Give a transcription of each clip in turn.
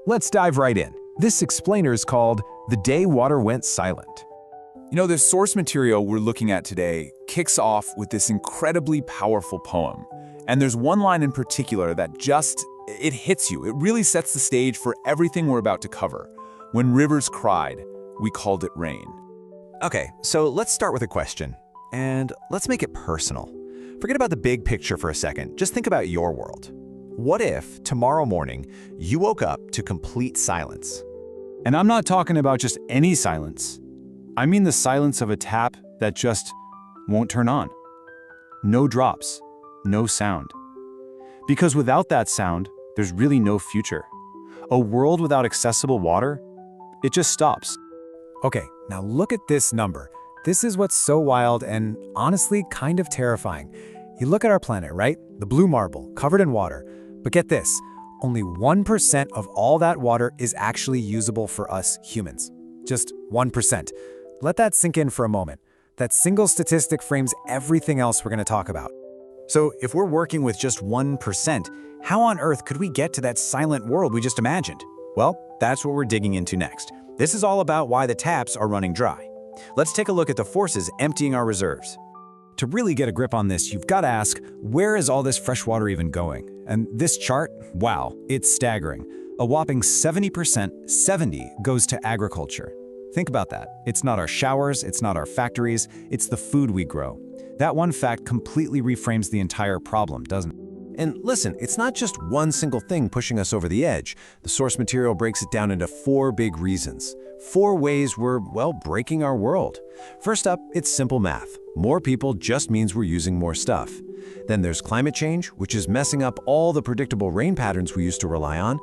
Let's dive right in. This explainer is called The Day Water Went Silent. The source material we're looking at today kicks off with this incredibly powerful poem. And there's one line in particular that it hits you. It really sets the stage for everything we're about to cover. When rivers cried, we called it rain. Okay, so let's start with a question. And let's make it personal. Forget about the big picture for a second. Just think about your world. What if tomorrow morning you woke up to complete silence? And I'm not talking about just any silence. I mean the silence of a tap that just won't turn on. No drops, no sound. Because without that sound, there's really no future. A world without accessible water, it just stops. Okay, now look at this number. This is what's so wild and honestly kind of terrifying. You look at our planet, right? The blue marble, covered in water. But get this, only 1% of all that water is actually usable for us humans. Just 1%. Let that sink in for a moment. That single statistic frames everything else we're going to talk about. So if we're working with just 1%, how on earth could we get to that silent world we just imagined? Well, that's what we're digging into next. This is all about why the taps are running dry. Let's take a look at the forces emptying our reserves. To really get a grip on this, you've got to ask, where is all this fresh water even going? And this chart, wow, it's staggering. A whopping 70%, 70, goes to agriculture. Think about that. It's not our showers, it's not our factories, it's the food we grow. That one fact completely reframes the entire problem, doesn't it? And listen, it's not just one single thing pushing us over the edge. The source material breaks it down into 4 big reasons. 4 ways we're, breaking our world. First up, it's simple math. More people just means we're using more stuff. Then there's climate change, which is messing up all the predictable rain patterns we used to rely on.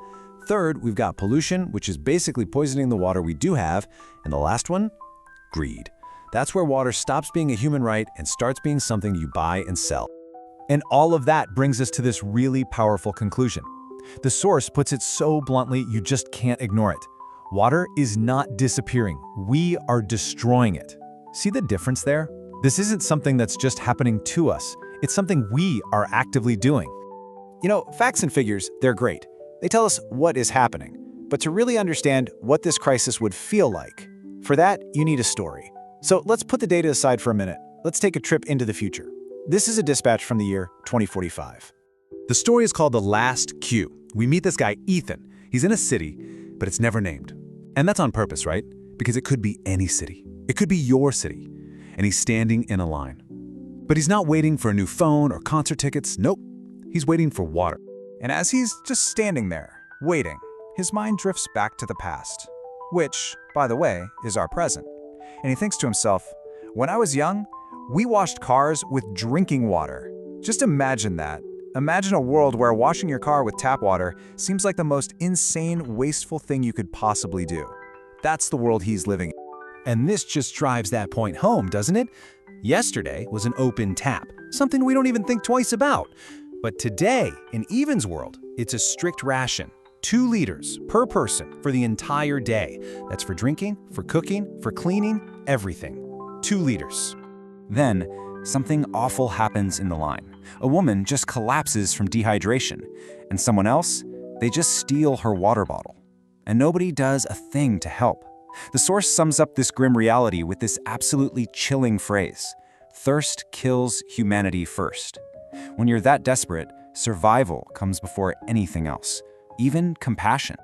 Third, we've got pollution, which is basically poisoning the water we do have. And the last one? Greed. That's where water stops being a human right and starts being something you buy and sell. And all of that brings us to this really powerful conclusion. The source puts it so bluntly, you just can't ignore it. Water is not disappearing. We are destroying it. See the difference there? This isn't something that's just happening to us. It's something we are actively doing. Facts and figures, they're great. They tell us what is happening. But to really understand what this crisis would feel like, for that, you need a story. So let's put the data aside for a minute. Let's take a trip into the future. This is a dispatch from the year 2045. The story is called The Last Q. We meet this guy, Ethan. He's in a city, but it's never named. And that's on purpose, right? Because it could be any city. It could be your city. And he's standing in a line. But he's not waiting for a new phone or concert tickets. Nope. He's waiting for water. And as he's just standing there, waiting, his mind drifts back to the past, which, by the way, is our present. And he thinks to himself, when I was young, we washed cars with drinking water. Just imagine that. Imagine a world where washing your car with tap water seems like the most insane, wasteful thing you could possibly do. That's the world he's living in. And this just drives that point home, doesn't it? Yesterday was an open tap, something we don't even think twice about. But today, in Evan's world, it's a strict ration. 2 liters per person for the entire day. That's for drinking, for cooking, for cleaning, everything. 2 liters. Then, something awful happens in the line. A woman just collapses from dehydration, and someone else, they just steal her water bottle. And nobody does a thing to help. The source sums up this grim reality with this absolutely chilling phrase: thirst kills humanity first. When you're that desperate, survival comes before anything else, even compassion.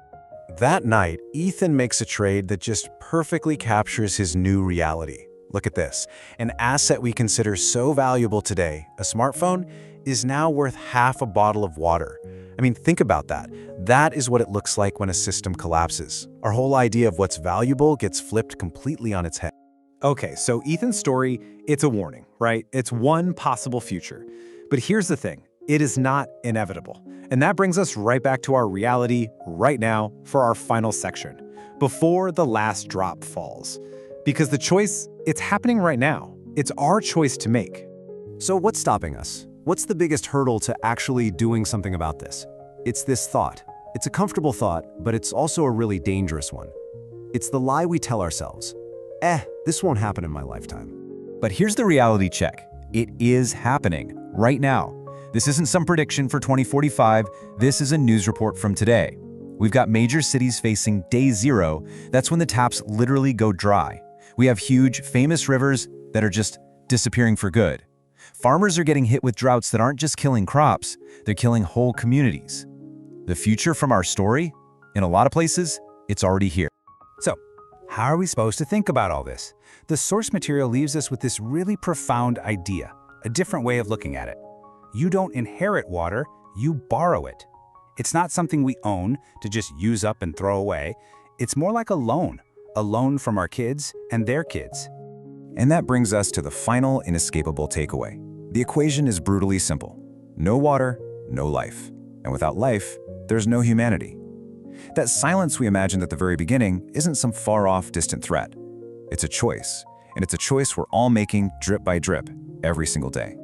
That night, Ethan makes a trade that just perfectly captures his new reality. Look at this. An asset we consider so valuable today, a smartphone, is now worth half a bottle of water. I mean, think about that. That is what it looks like when a system collapses. Our whole idea of what's valuable gets flipped completely on its head. Okay, so Ethan's story, it's a warning, right? It's one possible future. But here's the thing, it is not inevitable. And that brings us right back to our reality right now for our final section, before the last drop falls. Because the choice, it's happening right now. It's our choice to make. So what's stopping us? What's the biggest hurdle to actually doing something about this? It's this thought. It's a comfortable thought, but it's also a really dangerous one. It's the lie we tell ourselves. This won't happen in my lifetime. But here's the reality check. It is happening right now. This isn't some prediction for 2045. This is a news report from today. We've got major cities facing day zero. That's when the taps literally go dry. We have huge, famous rivers that are just disappearing for good. Farmers are getting hit with droughts that aren't just killing crops, they're killing whole communities. The future from our story? In a lot of places, it's already here. So, how are we supposed to think about all this? The source material leaves us with this really profound idea, a different way of looking at it. You don't inherit water, you borrow it. It's not something we own to just use up and throw away. It's more like a loan from our kids and their kids. And that brings us to the final inescapable takeaway. The equation is brutally simple. No water, no life. And without life, there's no humanity. That silence we imagined at the very beginning isn't some far-off, distant threat. It's a choice, and it's a choice we're all making drip by drip every single day.